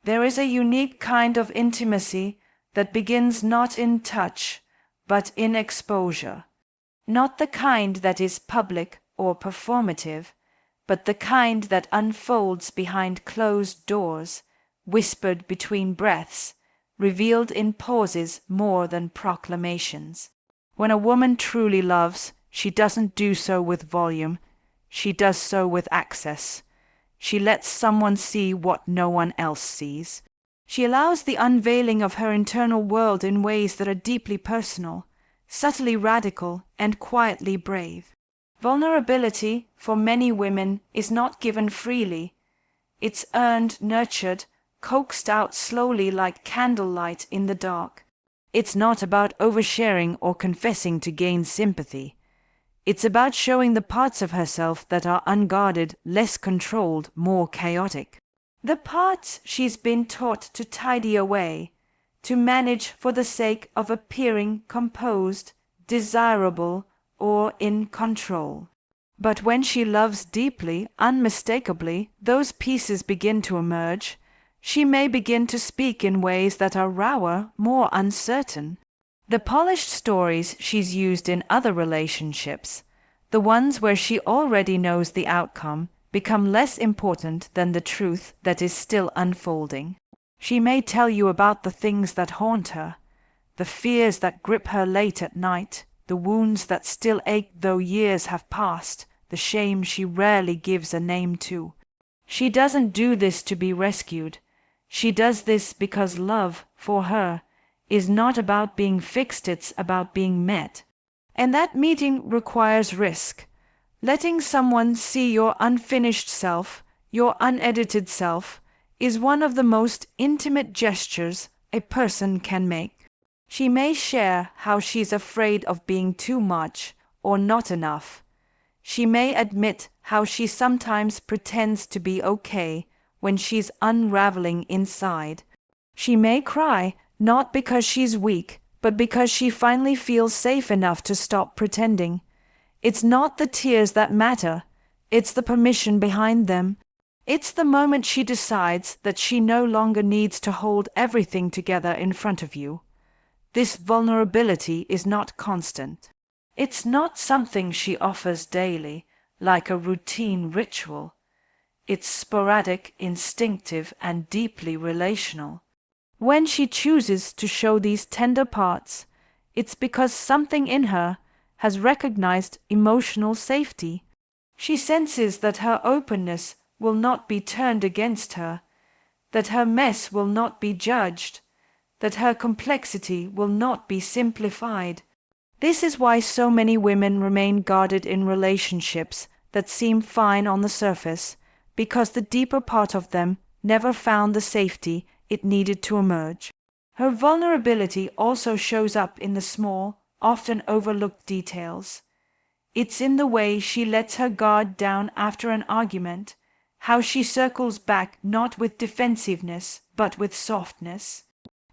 There is a unique kind of intimacy that begins not in touch, but in exposure. Not the kind that is public or performative, but the kind that unfolds behind closed doors, whispered between breaths, revealed in pauses more than proclamations. When a woman truly loves, she doesn't do so with volume, she does so with access. She lets someone see what no one else sees. She allows the unveiling of her internal world in ways that are deeply personal, subtly radical, and quietly brave. Vulnerability, for many women, is not given freely. It's earned, nurtured, coaxed out slowly like candlelight in the dark. It's not about oversharing or confessing to gain sympathy. It's about showing the parts of herself that are unguarded, less controlled, more chaotic. The parts she's been taught to tidy away, to manage for the sake of appearing composed, desirable, or in control. But when she loves deeply, unmistakably, those pieces begin to emerge. She may begin to speak in ways that are rawer, more uncertain. The polished stories she's used in other relationships, the ones where she already knows the outcome, become less important than the truth that is still unfolding. She may tell you about the things that haunt her, the fears that grip her late at night, the wounds that still ache though years have passed, the shame she rarely gives a name to. She doesn't do this to be rescued. She does this because love, for her, is not about being fixed, it's about being met. And that meeting requires risk. Letting someone see your unfinished self, your unedited self, is one of the most intimate gestures a person can make. She may share how she's afraid of being too much or not enough. She may admit how she sometimes pretends to be okay when she's unraveling inside. She may cry, not because she's weak, but because she finally feels safe enough to stop pretending. It's not the tears that matter, it's the permission behind them. It's the moment she decides that she no longer needs to hold everything together in front of you. This vulnerability is not constant. It's not something she offers daily, like a routine ritual. It's sporadic, instinctive, and deeply relational. When she chooses to show these tender parts, it's because something in her has recognized emotional safety. She senses that her openness will not be turned against her, that her mess will not be judged, that her complexity will not be simplified. This is why so many women remain guarded in relationships that seem fine on the surface, because the deeper part of them never found the safety it needed to emerge. Her vulnerability also shows up in the small, often overlooked details. It's in the way she lets her guard down after an argument, how she circles back not with defensiveness but with softness.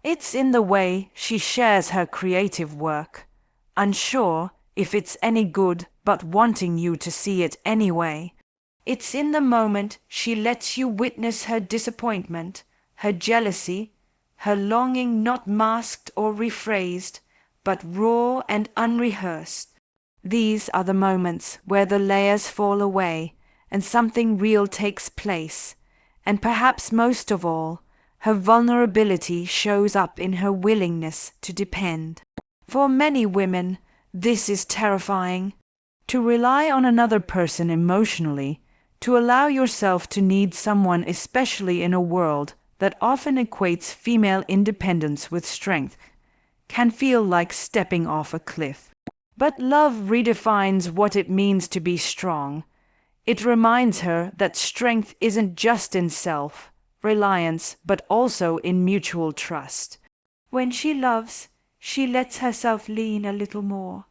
It's in the way she shares her creative work, unsure if it's any good but wanting you to see it anyway. It's in the moment she lets you witness her disappointment, her jealousy, her longing not masked or rephrased, but raw and unrehearsed. These are the moments where the layers fall away and something real takes place, and perhaps most of all, her vulnerability shows up in her willingness to depend. For many women, this is terrifying. To rely on another person emotionally, to allow yourself to need someone, especially in a world that often equates female independence with strength, can feel like stepping off a cliff. But love redefines what it means to be strong. It reminds her that strength isn't just in self-reliance, but also in mutual trust. When she loves, she lets herself lean a little more.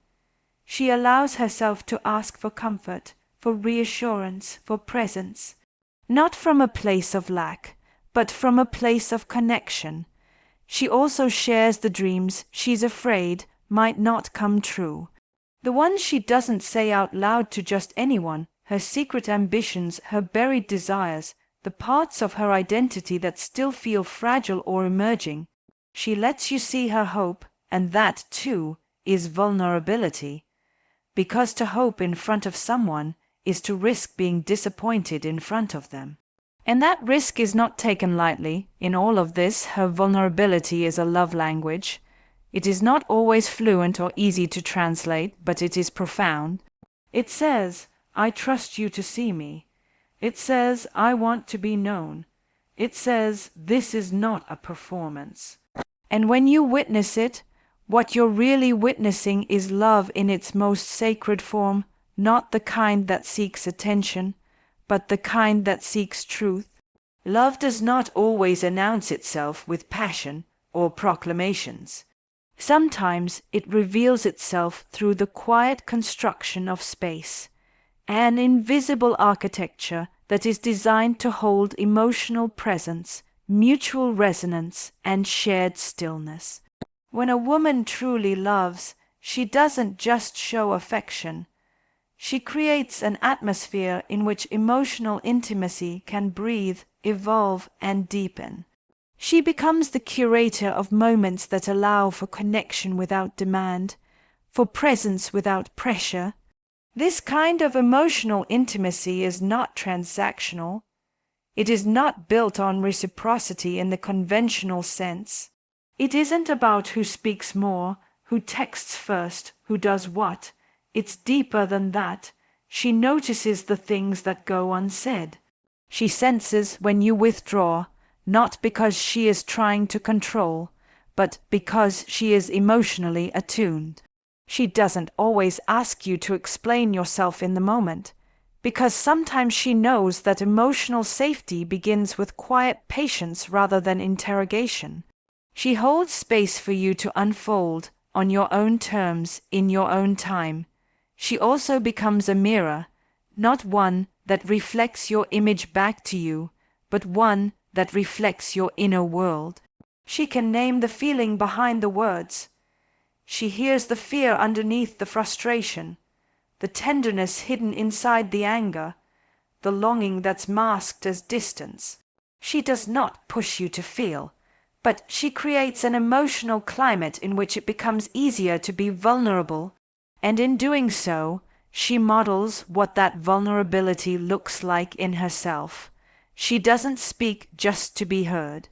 She allows herself to ask for comfort, for reassurance, for presence, not from a place of lack, but from a place of connection. She also shares the dreams she's afraid might not come true. The ones she doesn't say out loud to just anyone, her secret ambitions, her buried desires, the parts of her identity that still feel fragile or emerging. She lets you see her hope, and that, too, is vulnerability. Because to hope in front of someone is to risk being disappointed in front of them. And that risk is not taken lightly. In all of this, her vulnerability is a love language. It is not always fluent or easy to translate, but it is profound. It says, "I trust you to see me." It says, "I want to be known." It says, "This is not a performance." And when you witness it, what you're really witnessing is love in its most sacred form, not the kind that seeks attention, but the kind that seeks truth. Love does not always announce itself with passion or proclamations. Sometimes it reveals itself through the quiet construction of space, an invisible architecture that is designed to hold emotional presence, mutual resonance, and shared stillness. When a woman truly loves, she doesn't just show affection. She creates an atmosphere in which emotional intimacy can breathe, evolve, and deepen. She becomes the curator of moments that allow for connection without demand, for presence without pressure. This kind of emotional intimacy is not transactional. It is not built on reciprocity in the conventional sense. It isn't about who speaks more, who texts first, who does what. It's deeper than that. She notices the things that go unsaid. She senses when you withdraw, not because she is trying to control, but because she is emotionally attuned. She doesn't always ask you to explain yourself in the moment, because sometimes she knows that emotional safety begins with quiet patience rather than interrogation. She holds space for you to unfold on your own terms in your own time. She also becomes a mirror, not one that reflects your image back to you, but one that reflects your inner world. She can name the feeling behind the words. She hears the fear underneath the frustration, the tenderness hidden inside the anger, the longing that's masked as distance. She does not push you to feel, but she creates an emotional climate in which it becomes easier to be vulnerable, and in doing so, she models what that vulnerability looks like in herself. She doesn't speak just to be heard.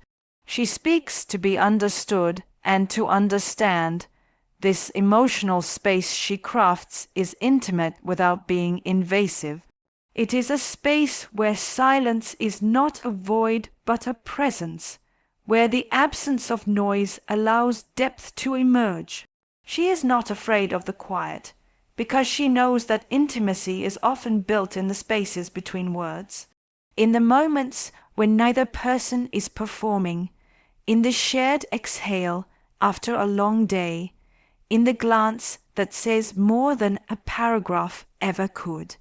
She speaks to be understood and to understand. This emotional space she crafts is intimate without being invasive. It is a space where silence is not a void but a presence, where the absence of noise allows depth to emerge. She is not afraid of the quiet, because she knows that intimacy is often built in the spaces between words. In the moments when neither person is performing, in the shared exhale after a long day, in the glance that says more than a paragraph ever could.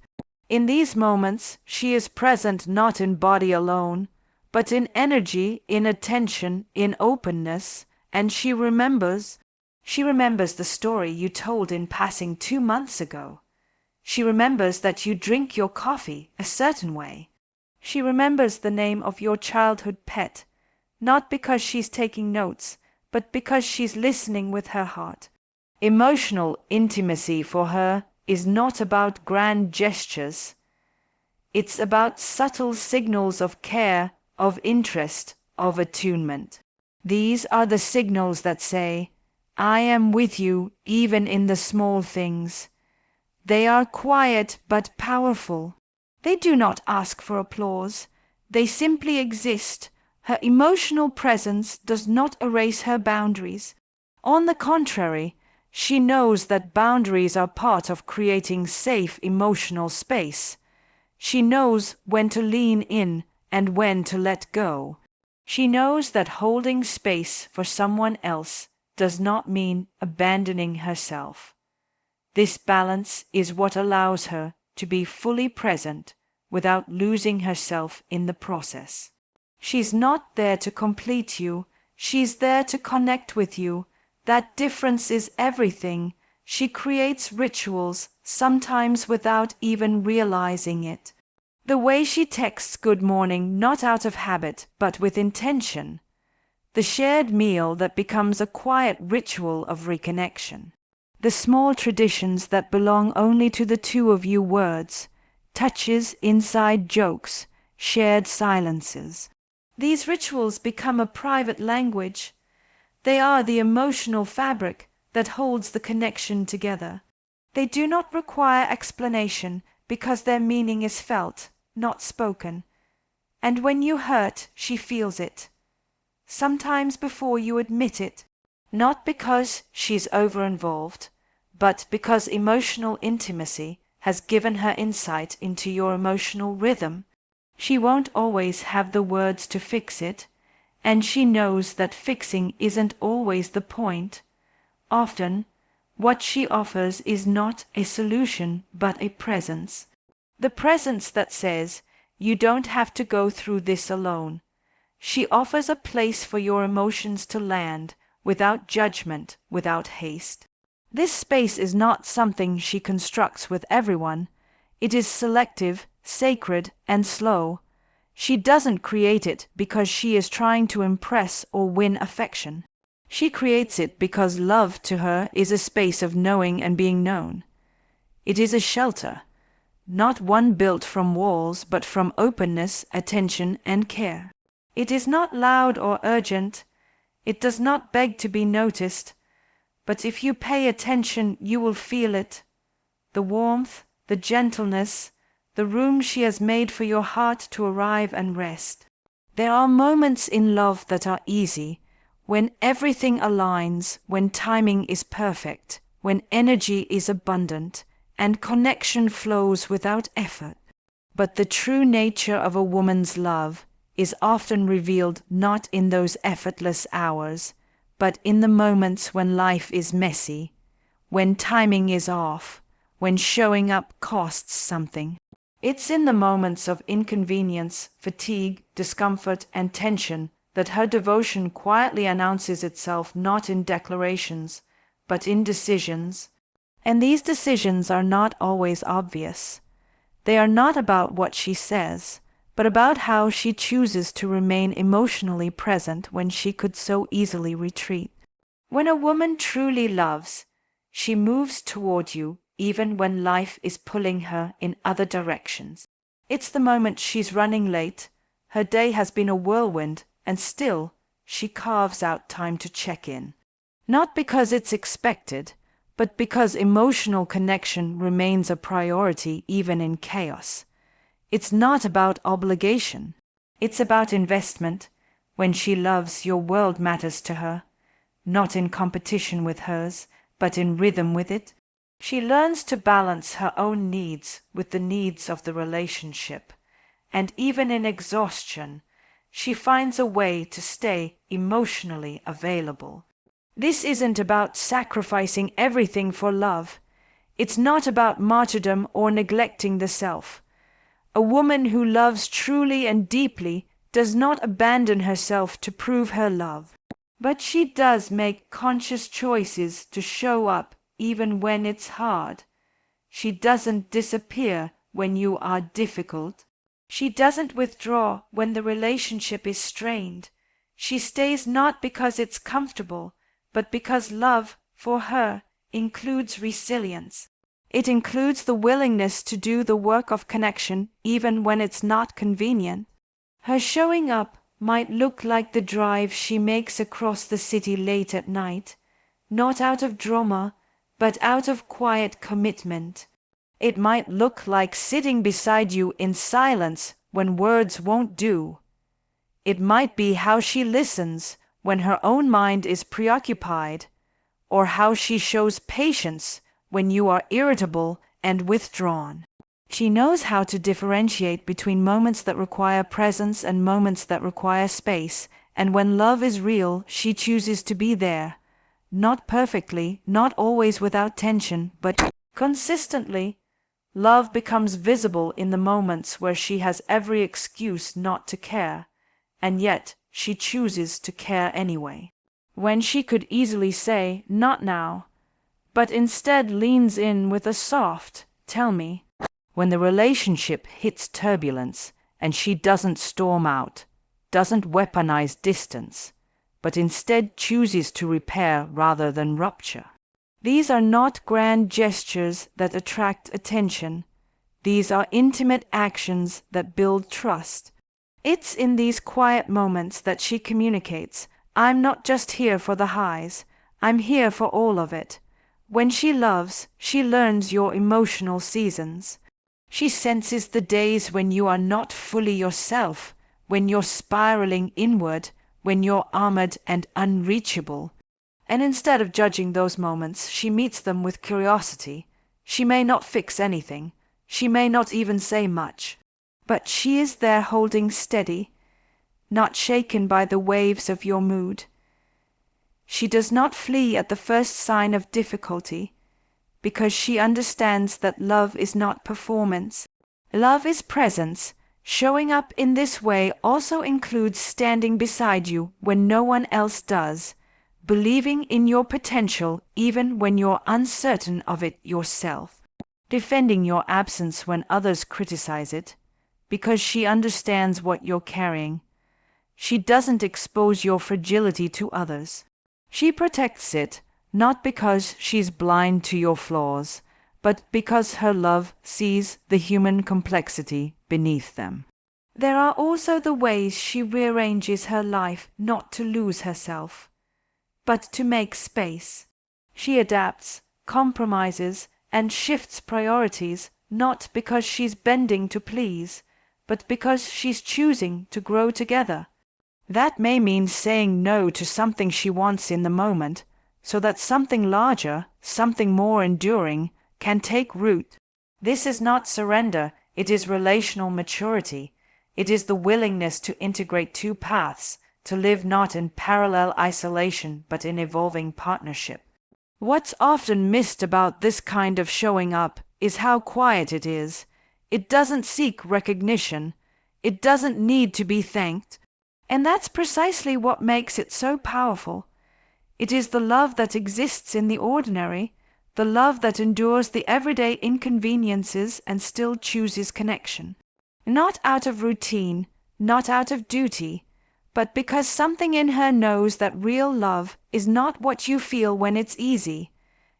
In these moments, she is present not in body alone, but in energy, in attention, in openness, and she remembers the story you told in passing 2 months ago. She remembers that you drink your coffee a certain way. She remembers the name of your childhood pet, not because she's taking notes, but because she's listening with her heart. Emotional intimacy for her is not about grand gestures. It's about subtle signals of care, of interest, of attunement. These are the signals that say, "I am with you even in the small things." They are quiet but powerful. They do not ask for applause. They simply exist. Her emotional presence does not erase her boundaries. On the contrary, she knows that boundaries are part of creating safe emotional space. She knows when to lean in and when to let go. She knows that holding space for someone else does not mean abandoning herself. This balance is what allows her to be fully present without losing herself in the process. She's not there to complete you, she's there to connect with you. That difference is everything. She creates rituals, sometimes without even realizing it. The way she texts good morning not out of habit but with intention. The shared meal that becomes a quiet ritual of reconnection. The small traditions that belong only to the two of you, words, touches, inside jokes, shared silences. These rituals become a private language. They are the emotional fabric that holds the connection together. They do not require explanation because their meaning is felt, not spoken. And when you hurt, she feels it. Sometimes before you admit it, not because she's over-involved, but because emotional intimacy has given her insight into your emotional rhythm. She won't always have the words to fix it, and she knows that fixing isn't always the point. Often, what she offers is not a solution but a presence. The presence that says, you don't have to go through this alone. She offers a place for your emotions to land, without judgment, without haste. This space is not something she constructs with everyone. It is selective, sacred, and slow. She doesn't create it because she is trying to impress or win affection. She creates it because love to her is a space of knowing and being known. It is a shelter, not one built from walls but from openness, attention, and care. It is not loud or urgent. It does not beg to be noticed. But if you pay attention, you will feel it. The warmth, the gentleness, the room she has made for your heart to arrive and rest. There are moments in love that are easy, when everything aligns, when timing is perfect, when energy is abundant, and connection flows without effort. But the true nature of a woman's love is often revealed not in those effortless hours, but in the moments when life is messy, when timing is off, when showing up costs something. It's in the moments of inconvenience, fatigue, discomfort, and tension that her devotion quietly announces itself, not in declarations, but in decisions. And these decisions are not always obvious. They are not about what she says, but about how she chooses to remain emotionally present when she could so easily retreat. When a woman truly loves, she moves toward you even when life is pulling her in other directions. It's the moment she's running late, her day has been a whirlwind, and still she carves out time to check in. Not because it's expected, but because emotional connection remains a priority even in chaos. It's not about obligation. It's about investment. When she loves, your world matters to her, not in competition with hers, but in rhythm with it. She learns to balance her own needs with the needs of the relationship, and even in exhaustion, she finds a way to stay emotionally available. This isn't about sacrificing everything for love. It's not about martyrdom or neglecting the self. A woman who loves truly and deeply does not abandon herself to prove her love, but she does make conscious choices to show up even when it's hard. She doesn't disappear when you are difficult. She doesn't withdraw when the relationship is strained. She stays not because it's comfortable, but because love, for her, includes resilience. It includes the willingness to do the work of connection even when it's not convenient. Her showing up might look like the drive she makes across the city late at night, not out of drama, but out of quiet commitment. It might look like sitting beside you in silence when words won't do. It might be how she listens when her own mind is preoccupied, or how she shows patience when you are irritable and withdrawn. She knows how to differentiate between moments that require presence and moments that require space, and when love is real, she chooses to be there. Not perfectly, not always without tension, but consistently. Love becomes visible in the moments where she has every excuse not to care, and yet she chooses to care anyway. When she could easily say, "Not now," but instead leans in with a soft, "Tell me." When the relationship hits turbulence and she doesn't storm out, doesn't weaponize distance, but instead chooses to repair rather than rupture. These are not grand gestures that attract attention. These are intimate actions that build trust. It's in these quiet moments that she communicates, "I'm not just here for the highs, I'm here for all of it." When she loves, she learns your emotional seasons. She senses the days when you are not fully yourself, when you're spiraling inward, when you're armored and unreachable. And instead of judging those moments, she meets them with curiosity. She may not fix anything. She may not even say much. But she is there holding steady, not shaken by the waves of your mood. She does not flee at the first sign of difficulty, because she understands that love is not performance. Love is presence. Showing up in this way also includes standing beside you when no one else does, believing in your potential even when you're uncertain of it yourself, defending your absence when others criticize it, because she understands what you're carrying. She doesn't expose your fragility to others. She protects it, not because she's blind to your flaws, but because her love sees the human complexity beneath them. There are also the ways she rearranges her life not to lose herself, but to make space. She adapts, compromises, and shifts priorities not because she's bending to please, but because she's choosing to grow together. That may mean saying no to something she wants in the moment, so that something larger, something more enduring, can take root. This is not surrender, it is relational maturity. It is the willingness to integrate two paths, to live not in parallel isolation but in evolving partnership. What's often missed about this kind of showing up is how quiet it is. It doesn't seek recognition. It doesn't need to be thanked. And that's precisely what makes it so powerful. It is the love that exists in the ordinary, the love that endures the everyday inconveniences and still chooses connection. Not out of routine, not out of duty, but because something in her knows that real love is not what you feel when it's easy.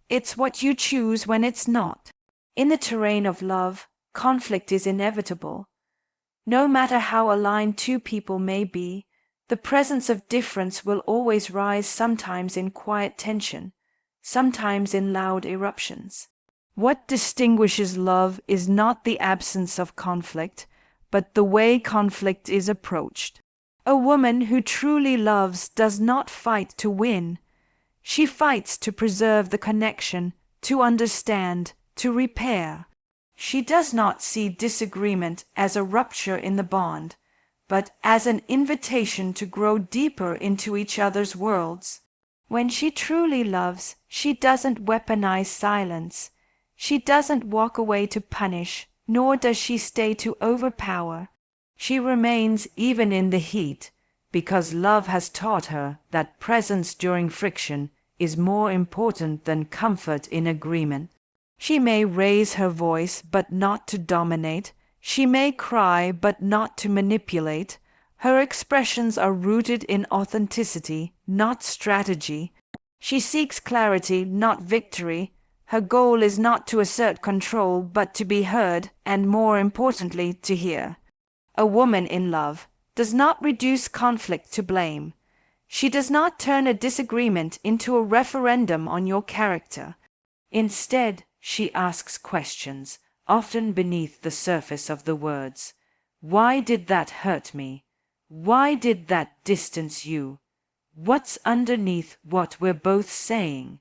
It's what you choose when it's not. In the terrain of love, conflict is inevitable. No matter how aligned two people may be, the presence of difference will always rise, sometimes in quiet tension, sometimes in loud eruptions. What distinguishes love is not the absence of conflict, but the way conflict is approached. A woman who truly loves does not fight to win. She fights to preserve the connection, to understand, to repair. She does not see disagreement as a rupture in the bond, but as an invitation to grow deeper into each other's worlds. When she truly loves, she doesn't weaponize silence. She doesn't walk away to punish, nor does she stay to overpower. She remains even in the heat, because love has taught her that presence during friction is more important than comfort in agreement. She may raise her voice, but not to dominate. She may cry, but not to manipulate. Her expressions are rooted in authenticity, not strategy. She seeks clarity, not victory. Her goal is not to assert control, but to be heard, and more importantly, to hear. A woman in love does not reduce conflict to blame. She does not turn a disagreement into a referendum on your character. Instead, she asks questions, often beneath the surface of the words. Why did that hurt me? Why did that distance you? What's underneath what we're both saying?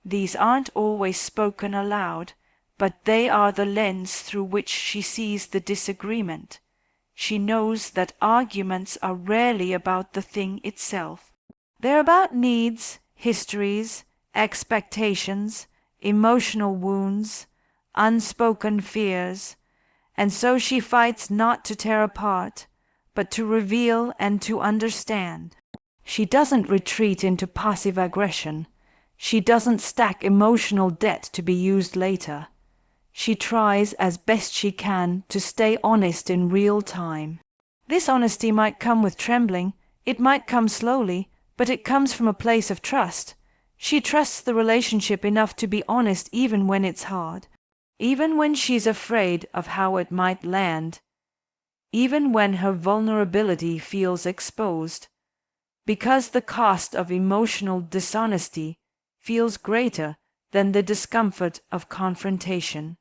These aren't always spoken aloud, but they are the lens through which she sees the disagreement. She knows that arguments are rarely about the thing itself. They're about needs, histories, expectations, emotional wounds, unspoken fears, and so she fights not to tear apart, but to reveal and to understand. She doesn't retreat into passive aggression. She doesn't stack emotional debt to be used later. She tries as best she can to stay honest in real time. This honesty might come with trembling, it might come slowly, but it comes from a place of trust. She trusts the relationship enough to be honest even when it's hard, even when she's afraid of how it might land, even when her vulnerability feels exposed, because the cost of emotional dishonesty feels greater than the discomfort of confrontation.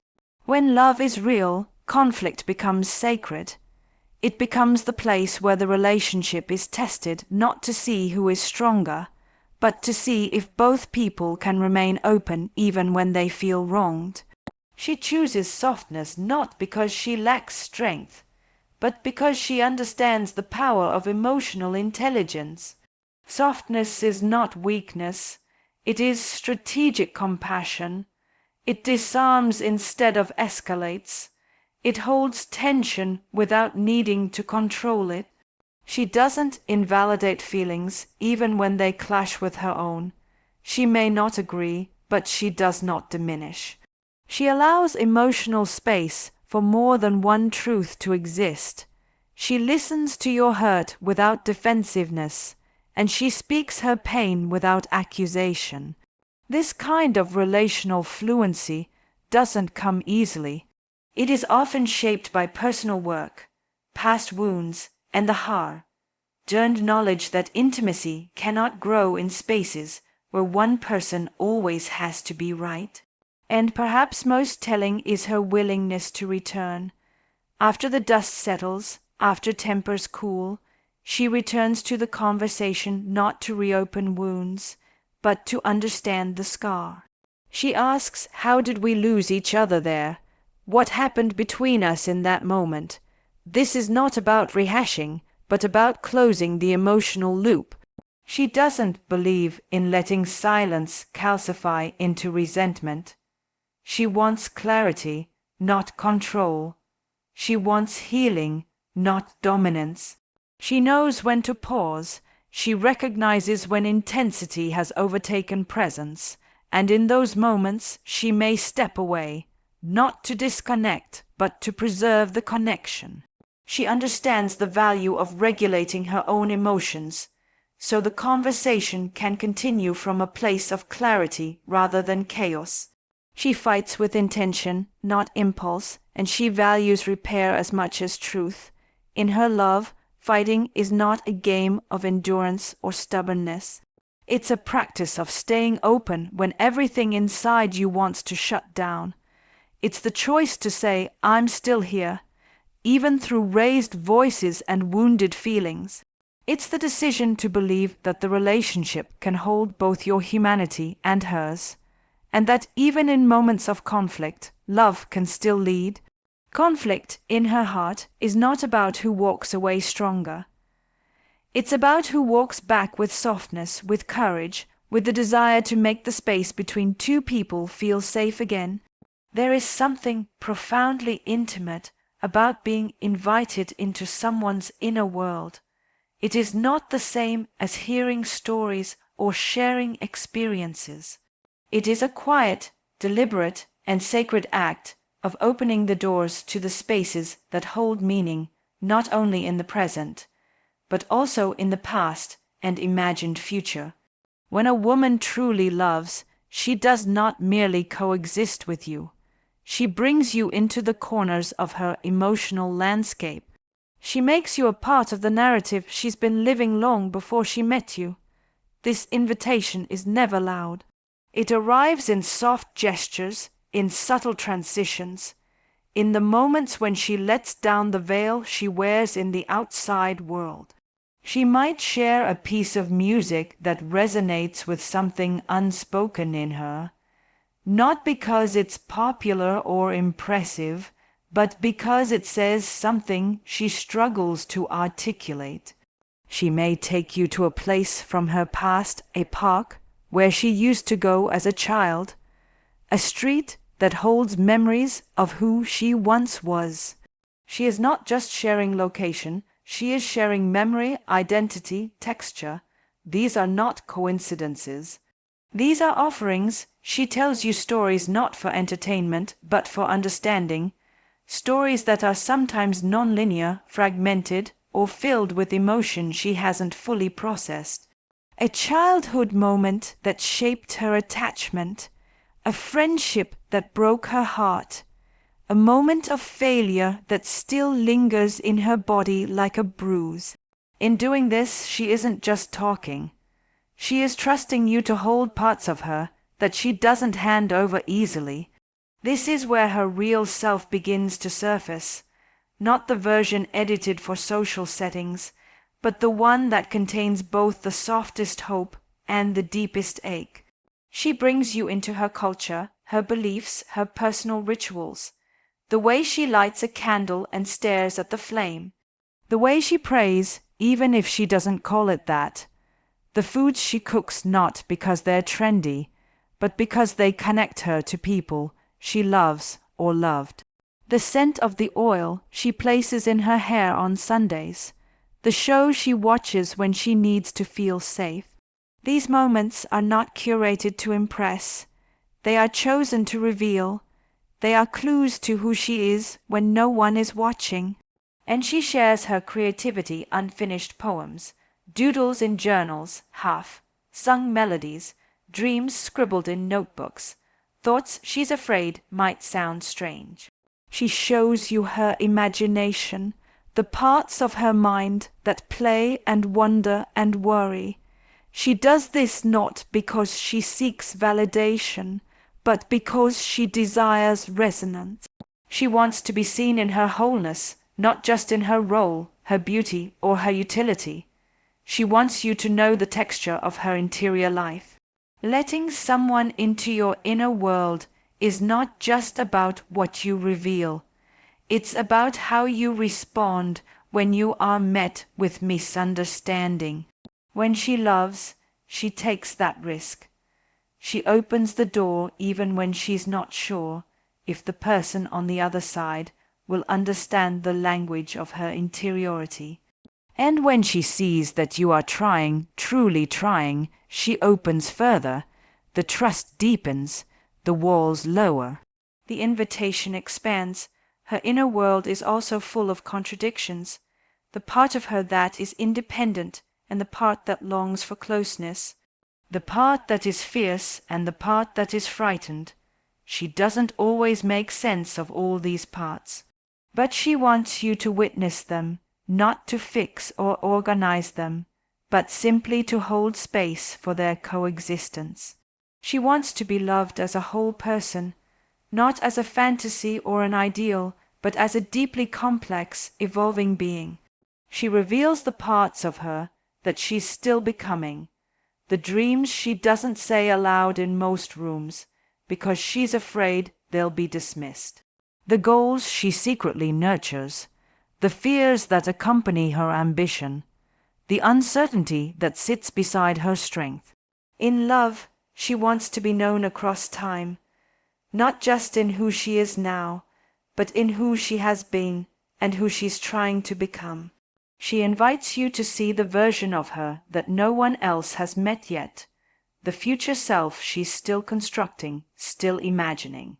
When love is real, conflict becomes sacred. It becomes the place where the relationship is tested not to see who is stronger, but to see if both people can remain open even when they feel wronged. She chooses softness not because she lacks strength, but because she understands the power of emotional intelligence. Softness is not weakness, it is strategic compassion. It disarms instead of escalates. It holds tension without needing to control it. She doesn't invalidate feelings even when they clash with her own. She may not agree, but she does not diminish. She allows emotional space for more than one truth to exist. She listens to your hurt without defensiveness, and she speaks her pain without accusation. This kind of relational fluency doesn't come easily. It is often shaped by personal work, past wounds, and the hard-earned knowledge that intimacy cannot grow in spaces where one person always has to be right. And perhaps most telling is her willingness to return. After the dust settles, after tempers cool, she returns to the conversation not to reopen wounds, but to understand the scar. She asks, how did we lose each other there? What happened between us in that moment? This is not about rehashing, but about closing the emotional loop. She doesn't believe in letting silence calcify into resentment. She wants clarity, not control. She wants healing, not dominance. She knows when to pause. She recognizes when intensity has overtaken presence, and in those moments she may step away, not to disconnect, but to preserve the connection. She understands the value of regulating her own emotions, so the conversation can continue from a place of clarity rather than chaos. She fights with intention, not impulse, and she values repair as much as truth. In her love, fighting is not a game of endurance or stubbornness. It's a practice of staying open when everything inside you wants to shut down. It's the choice to say, I'm still here, even through raised voices and wounded feelings. It's the decision to believe that the relationship can hold both your humanity and hers, and that even in moments of conflict, love can still lead. Conflict in her heart is not about who walks away stronger. It's about who walks back with softness, with courage, with the desire to make the space between two people feel safe again. There is something profoundly intimate about being invited into someone's inner world. It is not the same as hearing stories or sharing experiences. It is a quiet, deliberate, and sacred act of opening the doors to the spaces that hold meaning not only in the present, but also in the past and imagined future. When a woman truly loves, she does not merely coexist with you. She brings you into the corners of her emotional landscape. She makes you a part of the narrative she's been living long before she met you. This invitation is never loud. It arrives in soft gestures, in subtle transitions, in the moments when she lets down the veil she wears in the outside world. She might share a piece of music that resonates with something unspoken in her, not because it's popular or impressive, but because it says something she struggles to articulate. She may take you to a place from her past, a park where she used to go as a child, a street that holds memories of who she once was. She is not just sharing location, she is sharing memory, identity, texture. These are not coincidences. These are offerings She tells you stories not for entertainment, but for understanding, stories that are sometimes non-linear, fragmented, or filled with emotion she hasn't fully processed. A childhood moment that shaped her attachment, a friendship that broke her heart, a moment of failure that still lingers in her body like a bruise. In doing this, she isn't just talking. She is trusting you to hold parts of her that she doesn't hand over easily. This is where her real self begins to surface, not the version edited for social settings, but the one that contains both the softest hope and the deepest ache. She brings you into her culture, her beliefs, her personal rituals, the way she lights a candle and stares at the flame, the way she prays, even if she doesn't call it that, the foods she cooks not because they're trendy, but because they connect her to people she loves or loved, the scent of the oil she places in her hair on Sundays, the show she watches when she needs to feel safe. These moments are not curated to impress. They are chosen to reveal. They are clues to who she is when no one is watching. And she shares her creativity, unfinished poems, doodles in journals, half-sung melodies, dreams scribbled in notebooks, thoughts she's afraid might sound strange. She shows you her imagination, the parts of her mind that play and wonder and worry. She does this not because she seeks validation, but because she desires resonance. She wants to be seen in her wholeness, not just in her role, her beauty, or her utility. She wants you to know the texture of her interior life. Letting someone into your inner world is not just about what you reveal. It's about how you respond when you are met with misunderstanding. When she loves, she takes that risk. She opens the door even when she's not sure if the person on the other side will understand the language of her interiority. And when she sees that you are trying, truly trying, she opens further. The trust deepens, the walls lower. The invitation expands. Her inner world is also full of contradictions. The part of her that is independent and the part that longs for closeness. The part that is fierce and the part that is frightened. She doesn't always make sense of all these parts, but she wants you to witness them, not to fix or organize them, but simply to hold space for their coexistence. She wants to be loved as a whole person, not as a fantasy or an ideal, but as a deeply complex, evolving being. She reveals the parts of her that she's still becoming, the dreams she doesn't say aloud in most rooms, because she's afraid they'll be dismissed, the goals she secretly nurtures, the fears that accompany her ambition, the uncertainty that sits beside her strength. In love, she wants to be known across time, not just in who she is now, but in who she has been and who she's trying to become. She invites you to see the version of her that no one else has met yet, the future self she's still constructing, still imagining.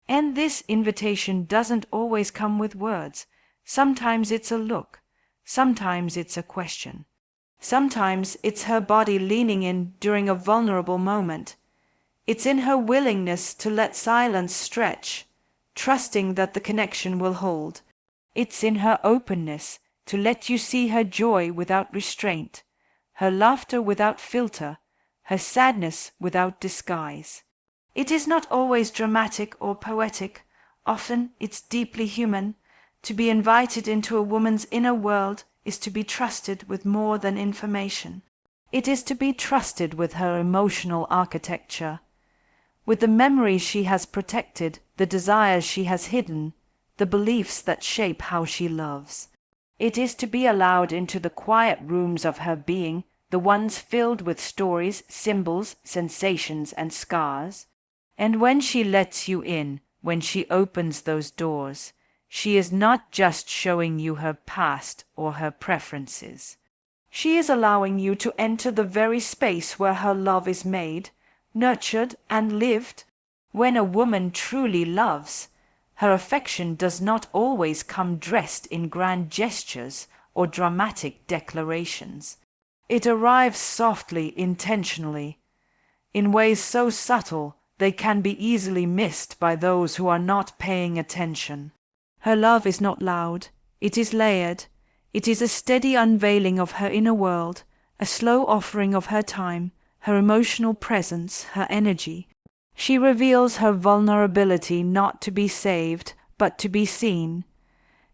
And this invitation doesn't always come with words. Sometimes it's a look, sometimes it's a question. Sometimes it's her body leaning in during a vulnerable moment. It's in her willingness to let silence stretch, trusting that the connection will hold. It's in her openness to let you see her joy without restraint, her laughter without filter, her sadness without disguise. It is not always dramatic or poetic. Often it's deeply human. To be invited into a woman's inner world is to be trusted with more than information. It is to be trusted with her emotional architecture, with the memories she has protected, the desires she has hidden, the beliefs that shape how she loves. It is to be allowed into the quiet rooms of her being, the ones filled with stories, symbols, sensations, and scars. And when she lets you in, when she opens those doors, she is not just showing you her past or her preferences. She is allowing you to enter the very space where her love is made, nurtured, and lived. When a woman truly loves, her affection does not always come dressed in grand gestures or dramatic declarations. It arrives softly, intentionally, in ways so subtle they can be easily missed by those who are not paying attention. Her love is not loud, it is layered. It is a steady unveiling of her inner world, a slow offering of her time, her emotional presence, her energy. She reveals her vulnerability not to be saved, but to be seen.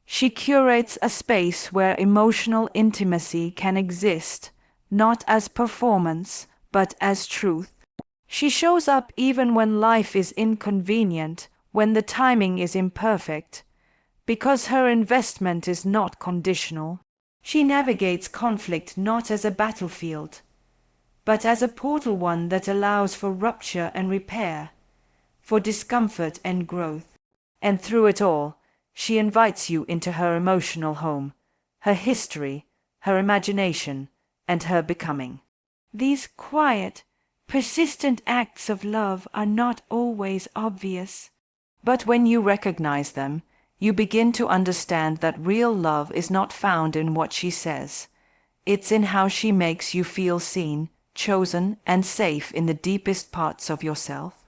She curates a space where emotional intimacy can exist, not as performance, but as truth. She shows up even when life is inconvenient, when the timing is imperfect, because her investment is not conditional. She navigates conflict not as a battlefield, but as a portal, one that allows for rupture and repair, for discomfort and growth. And through it all, she invites you into her emotional home, her history, her imagination, and her becoming. These quiet, persistent acts of love are not always obvious, but when you recognize them, you begin to understand that real love is not found in what she says. It's in how she makes you feel seen, chosen, and safe in the deepest parts of yourself.